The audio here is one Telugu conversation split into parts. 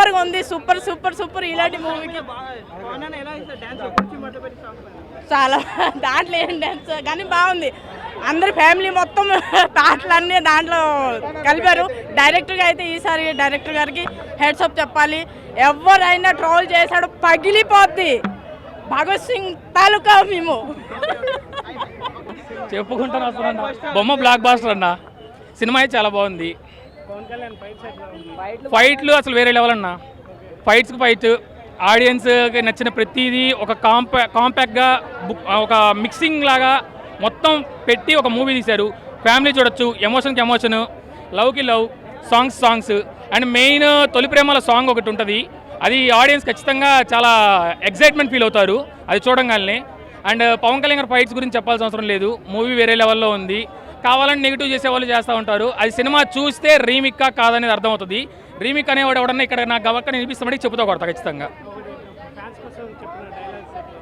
సూపర్గా ఉంది. Super super super. ఇలాంటి మూవీకి చాలా దాంట్లో ఏం డ్యాన్స్ కానీ బాగుంది. అందరు ఫ్యామిలీ మొత్తం పాటలన్నీ దాంట్లో కలిపారు. డైరెక్టర్గా అయితే ఈసారి డైరెక్టర్ గారికి హెడ్స్ అప్ చెప్పాలి. ఎవరైనా ట్రోల్ చేశాడు పగిలిపోద్ది. భగత్ సింగ్ తాలూకా మేము చెప్పుకుంటాను అసలు అన్న. బొమ్మ బ్లాక్ బాస్టర్ అన్న. సినిమా అయితే చాలా బాగుంది. ఫైట్లు అసలు వేరే లెవెల్ అన్న. ఫైట్స్కి ఫైట్, ఆడియన్స్కి నచ్చిన ప్రతిదీ ఒక కాంపాక్ట్గా ఒక మిక్సింగ్ లాగా మొత్తం పెట్టి ఒక మూవీ తీశారు. ఫ్యామిలీ చూడొచ్చు. ఎమోషన్కి ఎమోషన్, లవ్కి లవ్, సాంగ్స్ అండ్ మెయిన్ తొలి ప్రేమల సాంగ్ ఒకటి ఉంటుంది. అది ఆడియన్స్ ఖచ్చితంగా చాలా ఎక్సైట్మెంట్ ఫీల్ అవుతారు అది చూడంగానే. అండ్ పవన్ కళ్యాణ్ గారి ఫైట్స్ గురించి చెప్పాల్సిన అవసరం లేదు. మూవీ వేరే లెవెల్లో ఉంది. కావాలని నెగిటివ్ చేసే వాళ్ళు చేస్తూ ఉంటారు. అది సినిమా చూస్తే రీమిక్కా కాదనేది అర్థమవుతుంది. రీమిక్ అనేవాడు ఎవడన్నా ఇక్కడ నాకు గవక్క వినిపిస్తామని చెబుతా కొడతా ఖచ్చితంగా.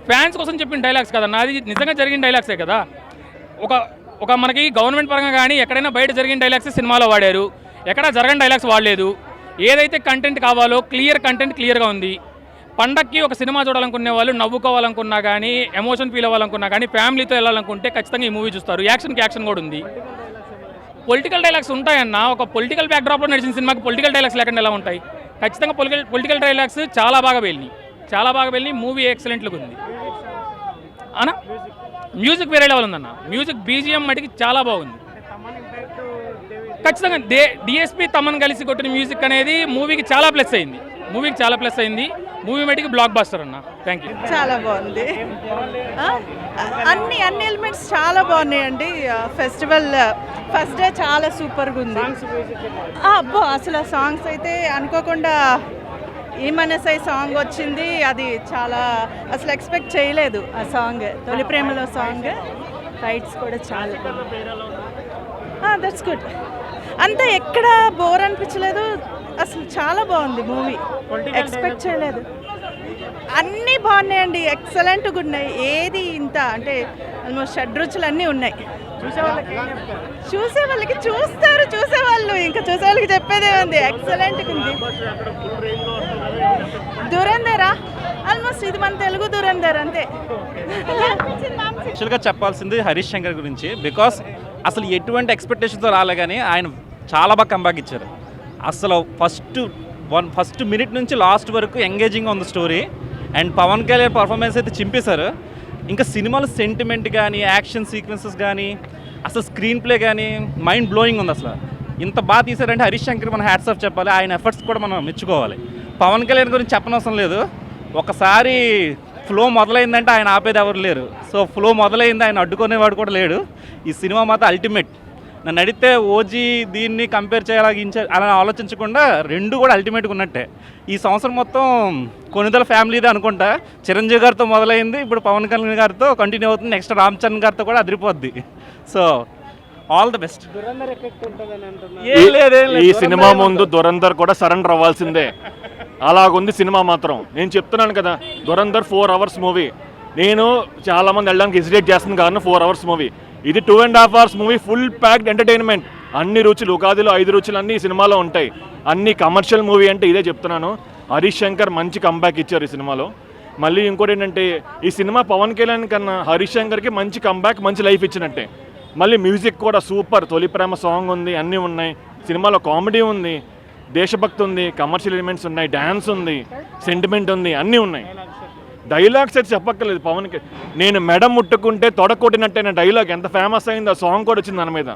ఫ్యాన్స్ కోసం చెప్పిన డైలాగ్స్ కదన్నా, అది నిజంగా జరిగిన డైలాగ్సే కదా. ఒక మనకి గవర్నమెంట్ పరంగా కానీ ఎక్కడైనా బయట జరిగిన డైలాగ్స్ సినిమాలో వాడారు. ఎక్కడ జరగని డైలాగ్స్ వాడలేదు. ఏదైతే కంటెంట్ కావాలో కంటెంట్ క్లియర్గా ఉంది. పండక్కి ఒక సినిమా చూడాలనుకునే వాళ్ళు నవ్వుకోవాలనుకున్నా కానీ, ఎమోషన్ ఫీల్ అవ్వాలనుకున్నా కానీ, ఫ్యామిలీతో వెళ్ళాలనుకుంటే ఖచ్చితంగా ఈ మూవీ చూస్తారు. యాక్షన్ కూడా ఉంది. పొలిటికల్ డైలాగ్స్ ఉంటాయన్న. ఒక పొలిటికల్ బ్యాక్డ్రాప్లో నడిచిన సినిమాకి పొలిటికల్ డైలాగ్స్ లేకుండా ఎలా ఉంటాయి? ఖచ్చితంగా పొలిటికల్ డైలాగ్స్ చాలా బాగా వెళ్ళి మూవీ ఎక్సలెంట్ లుక్ ఉంది అన్న. మ్యూజిక్ వేరే లెవెల్ ఉందన్న. మ్యూజిక్ బీజిఎం మటుకి చాలా బాగుంది. ఖచ్చితంగా డిఎస్పీ తమన్ కలిసి కొట్టిన మ్యూజిక్ అనేది మూవీకి చాలా ప్లస్ అయింది. మూవీ మటుకి బ్లాక్ బాస్టర్ అన్న. Thank you. చాలా బాగుంది. అన్ని ఎలిమెంట్స్ చాలా బాగున్నాయండి. ఫెస్టివల్ ఫస్ట్ డే చాలా సూపర్గా ఉంది. అబ్బో అసలు ఆ సాంగ్స్ అయితే అనుకోకుండా ఈ మనసై సాంగ్ వచ్చింది. అది చాలా అసలు ఎక్స్పెక్ట్ చేయలేదు. ఆ సాంగ్ తొలి ప్రేమలో సాంగ్. ఫైట్స్ కూడా చాలా దట్స్ గుడ్. అంతా ఎక్కడ బోర్ అనిపించలేదు. అసలు చాలా బాగుంది మూవీ. ఎక్స్పెక్ట్ చేయలేదు. అన్నీ బాగున్నాయండి. ఎక్సలెంట్గా ఉన్నాయి. ఏది ఇంత అంటే ఆల్మోస్ట్ షడ్రుచులు అన్నీ ఉన్నాయి. చూసే వాళ్ళకి చూసేవాళ్ళు ఇంకా చూసే వాళ్ళకి చెప్పేదే ఉంది. ఎక్సలెంట్గా ఉంది. దురంధరా ఆల్మోస్ట్ ఇది మన తెలుగు దురంధర్ అంతే. యాక్చువల్గా చెప్పాల్సింది హరీష్ శంకర్ గురించి. బికాస్ అసలు ఎటువంటి ఎక్స్పెక్టేషన్తో రాలే కానీ ఆయన చాలా బాగా కంబ్యాక్ ఇచ్చారు. అసలు ఫస్ట్ మినిట్ నుంచి లాస్ట్ వరకు ఎంగేజింగ్ ఉంది story. And Pawan Kalyan performance అయితే చింపేశారు. ఇంకా సినిమాలో సెంటిమెంట్ కానీ, యాక్షన్ సీక్వెన్సెస్ కానీ, అసలు స్క్రీన్ ప్లే కానీ మైండ్ బ్లోయింగ్ ఉంది. అసలు ఇంత బాగా తీశారంటే హరీష్ శంకర్ మనం హ్యాట్స్ ఆఫ్ చెప్పాలి. ఆయన ఎఫర్ట్స్ కూడా మనం మెచ్చుకోవాలి. పవన్ కళ్యాణ్ గురించి చెప్పనవసరం లేదు. ఒకసారి ఫ్లో మొదలైందంటే ఆయన ఆపేది ఎవరు లేరు. సో ఫ్లో మొదలైంది, ఆయన అడ్డుకునేవాడు కూడా లేడు. ఈ సినిమా మాత్రం అల్టిమేట్. నన్ను అడిగితే ఓజీ దీన్ని కంపేర్ అలా ఆలోచించకుండా రెండు కూడా అల్టిమేట్గా ఉన్నట్టే. ఈ సంవత్సరం మొత్తం కొనిదల ఫ్యామిలీదే అనుకుంటా. చిరంజీవి గారితో మొదలైంది, ఇప్పుడు పవన్ కళ్యాణ్ గారితో కంటిన్యూ అవుతుంది. నెక్స్ట్ రామ్ చరణ్ గారితో కూడా అదిరిపోద్ది. So all the best. ఈ సినిమా ముందు దురంధర్ కూడా సరెండర్ అవ్వాల్సిందే. అలాగుంది సినిమా మాత్రం. నేను చెప్తున్నాను కదా, దురంధర్ 4 hours మూవీ. నేను చాలామంది వెళ్ళడానికి హెసిటేట్ చేస్తుంది కారణం 4 hours మూవీ. ఇది 2.5 hours movie. Full packed entertainment. అన్ని రుచులు, ఉగాదిలో 5 రుచులు అన్నీ ఈ సినిమాలో ఉంటాయి. అన్ని కమర్షియల్ మూవీ అంటే ఇదే చెప్తున్నాను. హరీష్ శంకర్ మంచి కంబ్యాక్ ఇచ్చారు ఈ సినిమాలో. మళ్ళీ ఇంకోటి ఏంటంటే ఈ సినిమా పవన్ కళ్యాణ్ కన్నా హరీష్ శంకర్కి మంచి కంబ్యాక్, మంచి లైఫ్ ఇచ్చినట్టే. మళ్ళీ మ్యూజిక్ కూడా సూపర్. తొలి ప్రేమ సాంగ్ ఉంది, అన్నీ ఉన్నాయి సినిమాలో. కామెడీ ఉంది, దేశభక్తి ఉంది, కమర్షియల్ ఎలిమెంట్స్ ఉన్నాయి, డ్యాన్స్ ఉంది, సెంటిమెంట్ ఉంది, అన్నీ ఉన్నాయి. డైలాగ్స్ అయితే చెప్పక్కర్లేదు. పవన్కి నేను మెడ ముట్టుకుంటే తొడకొట్టినట్టయిన డైలాగ్ ఎంత ఫేమస్ అయింది. ఆ సాంగ్ కూడా వచ్చింది దాని మీద.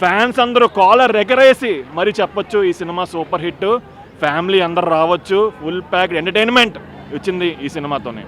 ఫ్యాన్స్ అందరూ కాలర్ ఎగరేసి మరి చెప్పొచ్చు ఈ సినిమా సూపర్ హిట్. ఫ్యామిలీ అందరు రావచ్చు. ఫుల్ ప్యాక్డ్ ఎంటర్టైన్మెంట్ వచ్చింది ఈ సినిమాతోనే.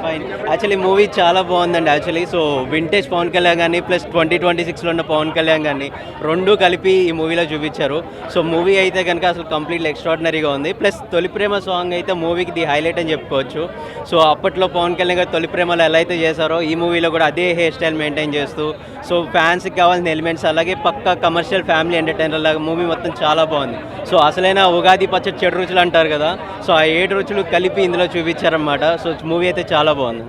ఫైన్. యాక్చువల్లీ మూవీ చాలా బాగుందండి. Actually so vintage Pawan Kalyan కానీ ప్లస్ 2026లో ఉన్న పవన్ కళ్యాణ్ కానీ రెండు కలిపి ఈ మూవీలో చూపించారు. సో మూవీ అయితే కనుక అసలు కంప్లీట్లీ ఎక్స్ట్రాడినరీగా ఉంది. ప్లస్ తొలి ప్రేమ సాంగ్ అయితే మూవీకి ది హైలైట్ అని చెప్పుకోవచ్చు. సో అప్పట్లో పవన్ కళ్యాణ్ గారు తొలి ప్రేమలో ఎలా అయితే చేశారో ఈ మూవీలో కూడా అదే హెయిర్ స్టైల్ మెయింటైన్ చేస్తూ సో ఫ్యాన్స్కి కావాల్సిన ఎలిమెంట్స్ అలాగే పక్కా కమర్షియల్ ఫ్యామిలీ ఎంటర్టైనర్ లాగా మూవీ మొత్తం చాలా బాగుంది. సో అసలైన ఉగాది పచ్చడి 7 రుచులు అంటారు కదా, సో ఆ 7 రుచులు కలిపి ఇందులో చూపించారన్నమాట. సో మూవీ అయితే చాలా బాగుంది.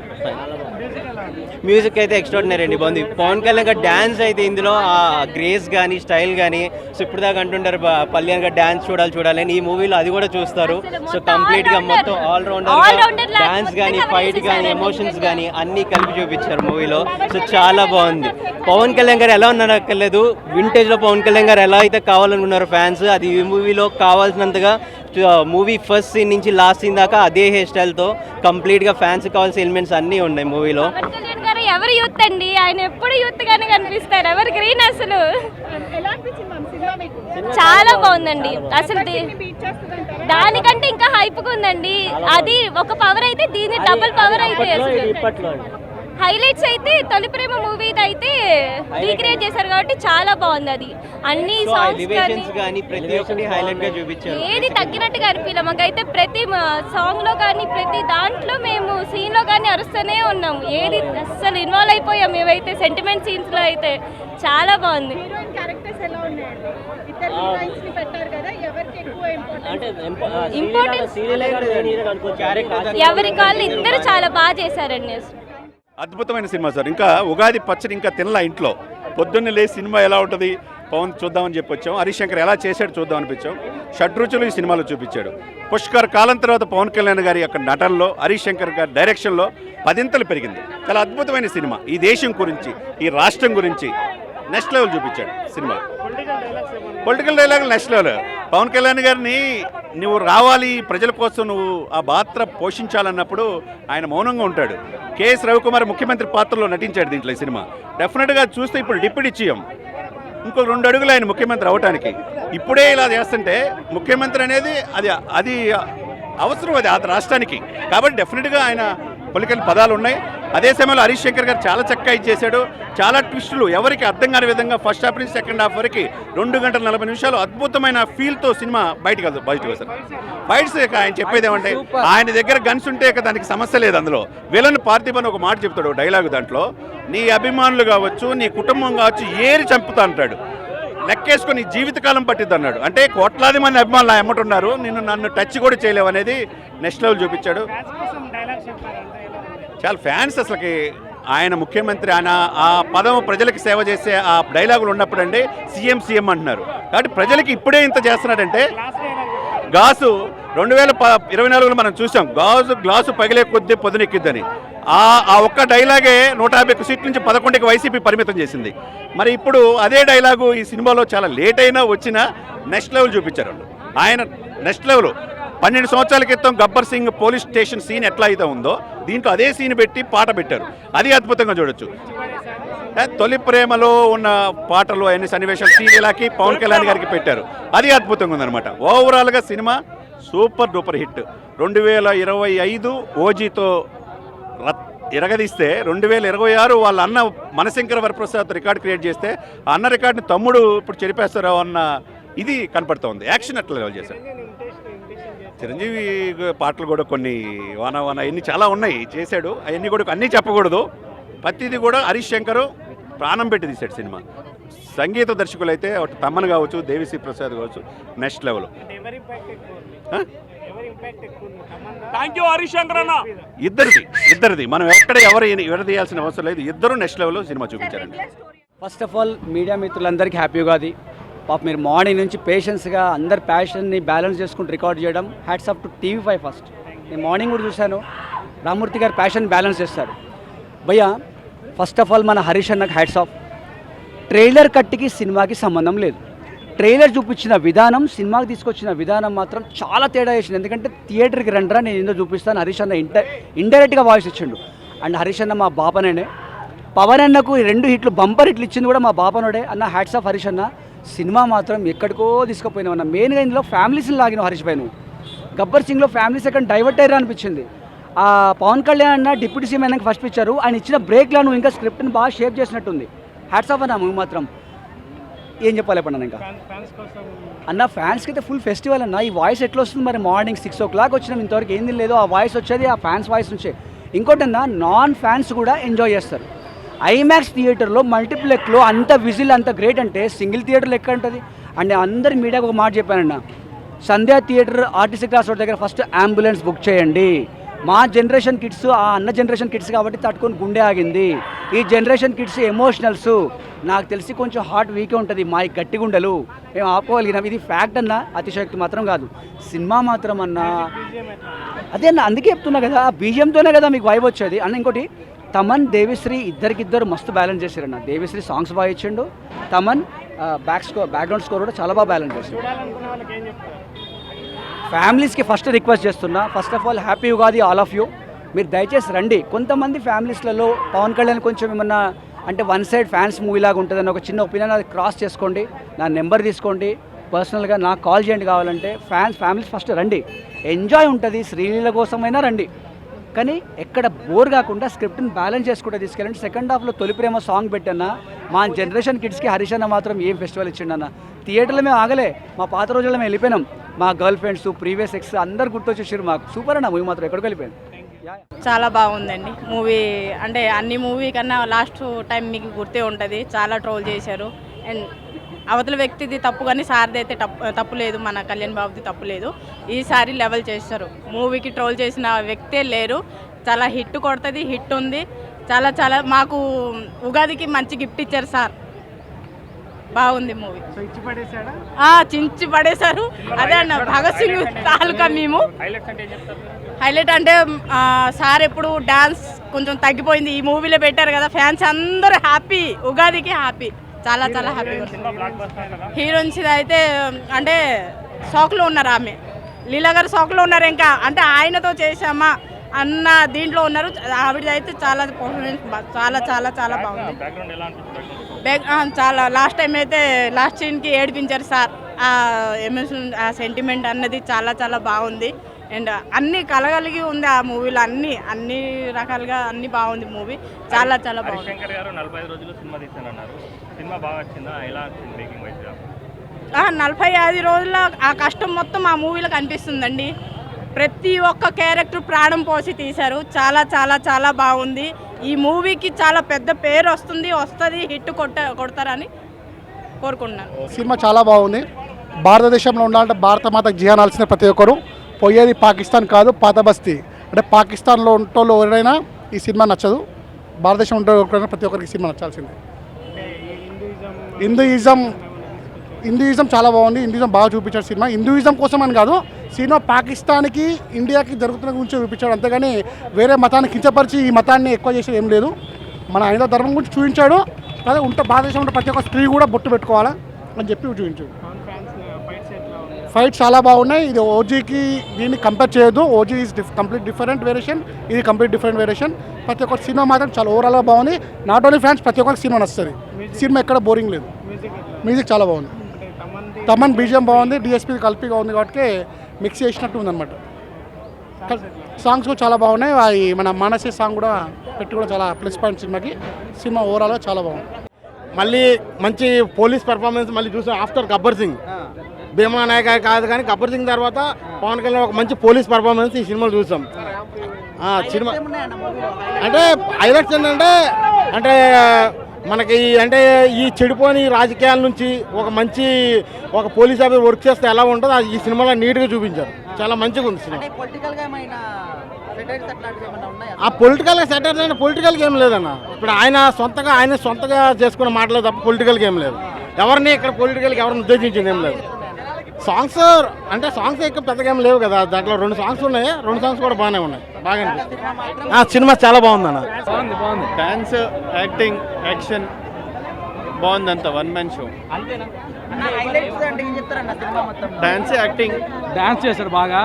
మ్యూజిక్ అయితే ఎక్స్ట్రాడినరీ అండి, బాగుంది. పవన్ కళ్యాణ్ గారు డ్యాన్స్ అయితే ఇందులో ఆ గ్రేస్ కానీ స్టైల్ కానీ, సో ఇప్పుడు దాకా అంటుంటారు కళ్యాణ్ గారు డ్యాన్స్ చూడాలి అని, ఈ మూవీలో అది కూడా చూస్తారు. సో కంప్లీట్గా మొత్తం ఆల్రౌండర్ డ్యాన్స్ కానీ ఫైట్ కానీ ఎమోషన్స్ కానీ అన్నీ కలిపి చూపించారు మూవీలో. సో చాలా బాగుంది. పవన్ కళ్యాణ్ గారు ఎలా ఉన్నారు అక్కర్లేదు, వింటేజ్లో పవన్ కళ్యాణ్ గారు ఎలా అయితే కావాలనుకున్నారు ఫ్యాన్స్, అది ఈ మూవీలో కావాల్సినంతగా మూవీ ఫస్ట్ సీన్ నుంచి లాస్ట్ సీన్ దాకా అదే హెయిర్ స్టైల్తో కంప్లీట్గా ఫ్యాన్స్ కావాల్సిన ఎలిమెంట్స్ అన్నీ ఉన్నాయి మూవీలో. పవన్ కళ్యాణ్ గారు ఎవరు యూత్ అండి, ఆయన ఎప్పుడు యూత్ గానే కనిపిస్తారు, ఎవరు గ్రీన్ అసలు. చాలా బాగుందండి అసలు, దానికంటే ఇంకా హైప్గా ఉందండి. అది ఒక పవర్ అయితే దీని డబుల్ పవర్ అయితే అసలు. హైలైట్స్ అయితే తొలి ప్రేమ మూవీ అయితే రీక్రియేట్ చేశారు కాబట్టి చాలా బాగుంది. అది అన్ని సాంగ్స్ కానీ ప్రతి ఒక్కటి హైలైట్ గా చూపించారు, ఏది తగ్గినట్టుగా అనిపించలే మాకైతే. ప్రతి సాంగ్ లో కానీ ప్రతి దాంట్లో మేము సీన్ లో కానీ అరుస్తూనే ఉన్నాము, ఏది అస్సలు ఇన్వాల్వ్ అయిపోయాం మేమైతే. సెంటిమెంట్ సీన్స్ లో అయితే చాలా బాగుంది. ఇంపార్టెన్స్ ఎవరి కాళ్ళు ఇద్దరు చాలా బాగా చేశారండి. అద్భుతమైన సినిమా సార్. ఇంకా ఉగాది పచ్చడి ఇంకా తినలా ఇంట్లో, పొద్దున్నే లేచి సినిమా ఎలా ఉంటుంది పవన్ చూద్దామని చెప్పి వచ్చాం. హరీష్ శంకర్ ఎలా చేశాడు చూద్దాం అనిపించాం. షడ్రుచులు ఈ సినిమాలో చూపించాడు. పుష్కర్ కాలం తర్వాత పవన్ కళ్యాణ్ గారి యొక్క నటనలో, హరీష్ శంకర్ గారి డైరెక్షన్లో 10 పెరిగింది. చాలా అద్భుతమైన సినిమా. ఈ దేశం గురించి, ఈ రాష్ట్రం గురించి నెక్స్ట్ లెవెల్ చూపించాడు సినిమా. పొలిటికల్ డైలాగులు నెక్స్ట్ లెవెల్. పవన్ కళ్యాణ్ గారిని నువ్వు రావాలి, ప్రజల కోసం నువ్వు ఆ పాత్ర పోషించాలన్నప్పుడు ఆయన మౌనంగా ఉంటాడు. కేఎస్ రవికుమార్ ముఖ్యమంత్రి పాత్రలో నటించాడు దీంట్లో. ఈ సినిమా డెఫినెట్గా చూస్తే ఇప్పుడు డిప్యూటీ సీఎం ఇంకో 2 అడుగులు ఆయన ముఖ్యమంత్రి అవడానికి. ఇప్పుడే ఇలా చేస్తుంటే ముఖ్యమంత్రి అనేది అది అవసరం, అది ఆ రాష్ట్రానికి. కాబట్టి డెఫినెట్గా ఆయన పొలిటికల్ పదాలు ఉన్నాయి. అదే సమయంలో హరీష్ శంకర్ గారు చాలా చక్కగా ఇచ్చేశాడు. చాలా ట్విస్టులు ఎవరికి అర్థం కాని విధంగా ఫస్ట్ హాఫ్ నుంచి సెకండ్ హాఫ్ వరకు 2 గంటల 40 నిమిషాలు అద్భుతమైన ఫీల్తో సినిమా బయటకు వస్తారు. ఫైట్స్ ఆయన చెప్పేది ఏమంటే, ఆయన దగ్గర గన్స్ ఉంటే దానికి సమస్య లేదు. అందులో విలన్ పార్థిబన్ ఒక మాట చెప్తాడు డైలాగ్ దాంట్లో, నీ అభిమానులు కావచ్చు, నీ కుటుంబం కావచ్చు, ఏరి చంపుతా అంటాడు, లెక్కేసుకొని జీవితకాలం పట్టిద్ది అన్నాడు. అంటే కోట్లాది మంది అభిమానులు ఎమ్మటున్నారు, నన్ను టచ్ కూడా చేయలేవు అనేది నెక్స్ట్ లెవెల్ చూపించాడు. చాలా ఫ్యాన్స్ అసలుకి ఆయన ముఖ్యమంత్రి, ఆయన ఆ పదం ప్రజలకు సేవ చేసే ఆ డైలాగులు ఉన్నప్పుడు అండి సీఎం అంటున్నారు. కాబట్టి ప్రజలకి ఇప్పుడే ఇంత చేస్తున్నాడంటే, గాజు 2024లో మనం చూసాం, గ్లాసు పగిలే కొద్దీ పొదునెక్కిద్దని. ఆ ఒక్క డైలాగే 150 సీట్ల నుంచి 11కి వైసీపీ పరిమితం చేసింది. మరి ఇప్పుడు అదే డైలాగు ఈ సినిమాలో చాలా లేట్ అయినా వచ్చినా నెక్స్ట్ లెవెల్ చూపించారు ఆయన. నెక్స్ట్ లెవెల్ 12 సంవత్సరాల క్రితం Gabbar Singh police station scene ఎట్లా అయితే ఉందో దీంట్లో అదే సీన్ పెట్టి పాట పెట్టారు. అది అద్భుతంగా చూడొచ్చు. తొలి ప్రేమలో ఉన్న పాటలు అన్ని సన్నివేశాలు శ్రీలీలాకి పవన్ కళ్యాణ్ గారికి పెట్టారు. అది అద్భుతంగా ఉందన్నమాట. ఓవరాల్గా సినిమా సూపర్ డూపర్ హిట్. 2025 ఓజీతో ఎరగదీస్తే 2026 వాళ్ళ అన్న మనశంకర వరప్రసాద్ రికార్డ్ క్రియేట్ చేస్తే ఆ అన్న రికార్డుని తమ్ముడు ఇప్పుడు చెరిపేస్తారో అన్న ఇది కనపడుతోంది. యాక్షన్ అట్లా లెవెల్ చేశారు. చిరంజీవి పాటలు కూడా కొన్ని వాన అవన్నీ చాలా ఉన్నాయి చేశాడు. అవన్నీ కూడా అన్నీ చెప్పకూడదు. ప్రతిదీ కూడా హరీష్ శంకర్ ప్రాణం పెట్టి తీశాడు సినిమా. సంగీత దర్శకులు అయితే తమ్మన్ కావచ్చు, దేవిశ్రీ ప్రసాద్ కావచ్చు, నెక్స్ట్ లెవెల్. ఇద్దరిది మనం ఎవరు తీయాల్సిన అవసరం లేదు. ఇద్దరు నెక్స్ట్ లెవెల్ సినిమా చూపించారండి. ఫస్ట్ ఆఫ్ ఆల్ మీడియా మిత్రులందరికీ హ్యాపీ ఉగాది. పాప మీరు మార్నింగ్ నుంచి పేషెన్స్గా అందరి ప్యాషన్ని బ్యాలెన్స్ చేసుకుంటూ రికార్డ్ చేయడం hats off to TV5 first. నేను మార్నింగ్ కూడా చూశాను, రామూర్తి గారు ప్యాషన్ బ్యాలెన్స్ చేస్తారు. భయ్యా ఫస్ట్ ఆఫ్ ఆల్ మన హరీష్ అన్నకు హ్యాట్స్ ఆఫ్. ట్రైలర్ కట్టికి సినిమాకి సంబంధం లేదు. ట్రైలర్ చూపించిన విధానం, సినిమాకి తీసుకొచ్చిన విధానం మాత్రం చాలా తేడా చేసింది. ఎందుకంటే థియేటర్కి రండిరా నేను ఏందో చూపిస్తాను, హరీష్ అన్న ఇండైరెక్ట్గా వాయిస్ ఇచ్చిండు. అండ్ హరీష్ అన్న మా బాపనేనే. పవన్ అన్నకు 2 హిట్లు బంపర్ హిట్లు ఇచ్చింది కూడా మా బాపనుడే. అన్న హ్యాట్స్ ఆఫ్ హరీష్ అన్న. సినిమా మాత్రం ఎక్కడికో తీసుకుపోయినావు అన్న. మెయిన్గా ఇందులో ఫ్యామిలీస్ని లాగినావు హరీష్ భాయ్ నువ్వు. గబ్బర్ సింగ్లో ఫ్యామిలీస్ ఎక్కడ డైవర్ట్ అయ్యారా అనిపించింది. ఆ పవన్ కళ్యాణ్ అన్న డిప్యూటీ సీఎం అయినాక ఫస్ట్ పిచ్చారు, ఆయన ఇచ్చిన బ్రేక్లో నువ్వు ఇంకా స్క్రిప్ట్ని బాగా షేప్ చేసినట్టుంది. హ్యాట్స్ ఆఫ్ అన్న మూవీ మాత్రం. ఏం చెప్పాలి ఇప్పుడు ఇంకా అన్న, ఫ్యాన్స్కి అయితే ఫుల్ ఫెస్టివల్ అన్న. ఈ వాయిస్ ఎట్లా వస్తుంది మరి? మార్నింగ్ 6 o'clock వచ్చినాం, ఇంతవరకు ఏంది లేదు. ఆ వాయిస్ వచ్చేది ఆ ఫ్యాన్స్ వాయిస్ నుంచే. ఇంకోటి అన్న, నాన్ ఫ్యాన్స్ కూడా ఎంజాయ్ చేస్తారు. ఐమాక్స్ థియేటర్లో మల్టీప్లెక్స్లో అంత విజిల్ అంత గ్రేట్ అంటే సింగిల్ థియేటర్లో ఎక్కడ ఉంటుంది? అండ్ అందరి మీడియాకు ఒక మాట చెప్పానన్న, సంధ్యా థియేటర్ ఆర్టీసీ క్లాస్ రోడ్ దగ్గర ఫస్ట్ అంబులెన్స్ బుక్ చేయండి. మా జనరేషన్ కిడ్స్ ఆ అన్న జనరేషన్ కిడ్స్ కాబట్టి తట్టుకొని గుండె ఆగింది. ఈ జనరేషన్ కిడ్స్ ఎమోషనల్స్ నాకు తెలిసి కొంచెం హార్ట్ వీకే ఉంటుంది, మా ఈ గట్టి గుండెలు మేము ఆపుకోగలిగినాం. ఇది ఫ్యాక్ట్ అన్న, అతిశయోక్తి మాత్రం కాదు. సినిమా మాత్రం అన్న అదే అన్న, అందుకే చెప్తున్నా కదా, బీజిఎంతోనే కదా మీకు వైబ్ వచ్చేది అన్న. ఇంకోటి తమన్ దేవిశ్రీ ఇద్దరికిద్దరు మస్తు బ్యాలెన్స్ చేశారన్న. దేవిశ్రీ సాంగ్స్ బాగా ఇచ్చిండు, తమన్ బ్యాక్గ్రౌండ్ స్కోర్ కూడా చాలా బాగా బ్యాలెన్స్ చేసిండు. ఫ్యామిలీస్కి ఫస్ట్ రిక్వెస్ట్ చేస్తున్నా, first of all happy Ugadi all of you. మీరు దయచేసి రండి. కొంతమంది ఫ్యామిలీస్లలో పవన్ కళ్యాణ్ కొంచెం ఏమన్నా అంటే వన్ సైడ్ ఫ్యాన్స్ మూవీలాగా ఉంటుందని ఒక చిన్న ఒపీనియన్, అది క్రాస్ చేసుకోండి. నా నెంబర్ తీసుకోండి, పర్సనల్గా నాకు కాల్ చేయండి కావాలంటే. ఫ్యామిలీస్ ఫస్ట్ రండి, ఎంజాయ్ ఉంటుంది. శ్రీలీల కోసమైనా రండి, కానీ ఎక్కడ బోర్ కాకుండా స్క్రిప్ట్ని బ్యాలెన్స్ చేసుకుంటే తీసుకెళ్ళండి. సెకండ్ హాఫ్లో తొలి ప్రేమ సాంగ్ పెట్టన్నా మా జనరేషన్ కిడ్స్కి హరీష్ అన్న మాత్రం ఏం ఫెస్టివల్ ఇచ్చిండన్న. థియేటర్లో మేము ఆగలే, మా పాత రోజుల్లో మేము వెళ్ళిపోయినాం. మా గర్ల్ ఫ్రెండ్స్, ప్రీవియస్ ఎక్స్ అందరు గుర్తొచ్చేసారు మాకు. సూపర్ అన్న మూవీ మాత్రం, ఎక్కడికి వెళ్ళిపోయింది. చాలా బాగుందండి మూవీ. అంటే అన్ని మూవీ కన్నా లాస్ట్ టైం మీకు గుర్తే ఉంటుంది, చాలా ట్రోల్ చేశారు. అండ్ అవతల వ్యక్తిది తప్పు కానీ సార్ది అయితే తప్పు లేదు, మన కళ్యాణ్ బాబుది తప్పు లేదు. ఈసారి లెవెల్ చేస్తారు. మూవీకి ట్రోల్ చేసిన వ్యక్తే లేరు. చాలా హిట్ కొడుతుంది, హిట్ ఉంది. చాలా చాలా మాకు ఉగాదికి మంచి గిఫ్ట్ ఇచ్చారు సార్, బాగుంది మూవీ. చించి పడేశారు. అదే అన్న భగత్ సింగ్ తాలూకా మేము హైలైట్ అంటే సార్ ఎప్పుడు డాన్స్ కొంచెం తగ్గిపోయింది, ఈ మూవీలో పెట్టారు కదా. ఫ్యాన్స్ అందరూ హ్యాపీ, ఉగాదికి హ్యాపీ, చాలా చాలా హ్యాపీగా ఉంది. హీరోయిన్స్ అయితే అంటే షాక్లో ఉన్నారు. ఆమె లీలా గారు షాక్లో ఉన్నారు. ఇంకా అంటే ఆయనతో చేసామా అన్న దీంట్లో ఉన్నారు. ఆవిడ అయితే చాలా పర్ఫార్మెన్స్ చాలా చాలా చాలా బాగుంది. చాలా లాస్ట్ టైం అయితే లాస్ట్ సీన్కి ఏడిపించారు సార్. ఎమోషన్, ఆ సెంటిమెంట్ అన్నది చాలా చాలా బాగుంది. అండ్ అన్నీ కలగలిగి ఉంది ఆ మూవీలో, అన్ని రకాలుగా అన్ని బాగుంది మూవీ, చాలా చాలా బాగుంది. 45 రోజుల ఆ కష్టం మొత్తం ఆ మూవీలో కనిపిస్తుందండి. ప్రతి ఒక్క క్యారెక్టర్ ప్రాణం పోసి తీశారు. చాలా చాలా చాలా బాగుంది. ఈ మూవీకి చాలా పెద్ద పేరు వస్తుంది, హిట్ కొడతారని కోరుకుంటున్నాను. సినిమా చాలా బాగుంది. భారతదేశంలో ఉండాలంటే భారత మాతకు జియానాల్సిన ప్రతి ఒక్కరు పోయేది పాకిస్తాన్ కాదు, పాత బస్తీ. అంటే పాకిస్తాన్లో ఉంటోళ్ళు ఎవరైనా ఈ సినిమా నచ్చదు, భారతదేశం ఉంటే ప్రతి ఒక్కరికి సినిమా నచ్చాల్సిందే. హిందూయిజం చాలా బాగుంది. హిందూయిజం బాగా చూపించాడు సినిమా. హిందూయిజం కోసం అని కాదు, సినిమా పాకిస్తాన్కి ఇండియాకి జరుగుతున్న గురించి చూపించాడు, అంతేగాని వేరే మతాన్ని కించపరిచి ఈ మతాన్ని ఎక్కువ చేసేది ఏం లేదు. మన హైందవ ధర్మం గురించి చూపించాడు. అదే భారతదేశంలో ప్రతి ఒక్క స్త్రీ కూడా బొట్టు పెట్టుకోవాలా అని చెప్పి చూపించాడు. ఫైట్స్ చాలా బాగున్నాయి. ఇది ఓజీకి దీన్ని కంపేర్ చేయొద్దు. OG is complete different variation, ఇది కంప్లీట్ డిఫరెంట్ వేరియేషన్. ప్రతి ఒక్క సినిమా మాత్రం చాలా ఓవరాల్గా బాగుంది. నాట్ ఓన్లీ ఫ్యాన్స్, ప్రతి ఒక్కరికి సినిమా నచ్చుతుంది. సినిమా ఎక్కడ బోరింగ్ లేదు. మ్యూజిక్ చాలా బాగుంది. తమన్ బీజిఎం బాగుంది, డిఎస్పీ కలిపిగా ఉంది కాబట్టి మిక్స్ చేసినట్టు ఉందన్నమాట. సాంగ్స్ కూడా చాలా బాగున్నాయి. అవి మన మానసీ సాంగ్ కూడా పెట్టి కూడా చాలా ప్లస్ పాయింట్ సినిమాకి. సినిమా ఓవరాల్గా చాలా బాగుంది. మళ్ళీ మంచి పోలీస్ పెర్ఫార్మెన్స్ మళ్ళీ చూసాం ఆఫ్టర్ గబ్బర్ సింగ్. భీమా నాయక కాదు కానీ గబ్బర్ సింగ్ తర్వాత పవన్ కళ్యాణ్ ఒక మంచి పోలీస్ పెర్ఫార్మెన్స్ ఈ సినిమాలో చూసాం. సినిమా అంటే హైలైట్స్ ఏంటంటే అంటే మనకి అంటే ఈ చెడిపోని రాజకీయాల నుంచి ఒక పోలీస్ ఆఫీసర్ వర్క్ చేస్తే ఎలా ఉంటుందో ఈ సినిమాలో నీట్గా చూపించారు. చాలా మంచిగా ఉంది సినిమా. ఆ పొలిటికల్గా సెటర్స్ అయినా పొలిటికల్గా ఏం లేదన్న. ఇప్పుడు ఆయన సొంతగా చేసుకున్న మాటలే తప్ప పొలిటికల్గా ఏం లేదు. ఎవరిని ఇక్కడ పొలిటికల్గా ఎవరిని ఉద్దేశించింది ఏం లేదు. సాంగ్స్ ఎక్కువ పెద్దగా ఏం లేవు కదా. దాంట్లో 2 సాంగ్స్ ఉన్నాయి, 2 సాంగ్స్ కూడా బాగానే ఉన్నాయి. బాగా సినిమా చాలా బాగుందన్న. బాగుంది. డాన్స్, యాక్టింగ్, యాక్షన్ బాగుంది. అంతా one man show. Dance, acting, dance చేశారు బాగా.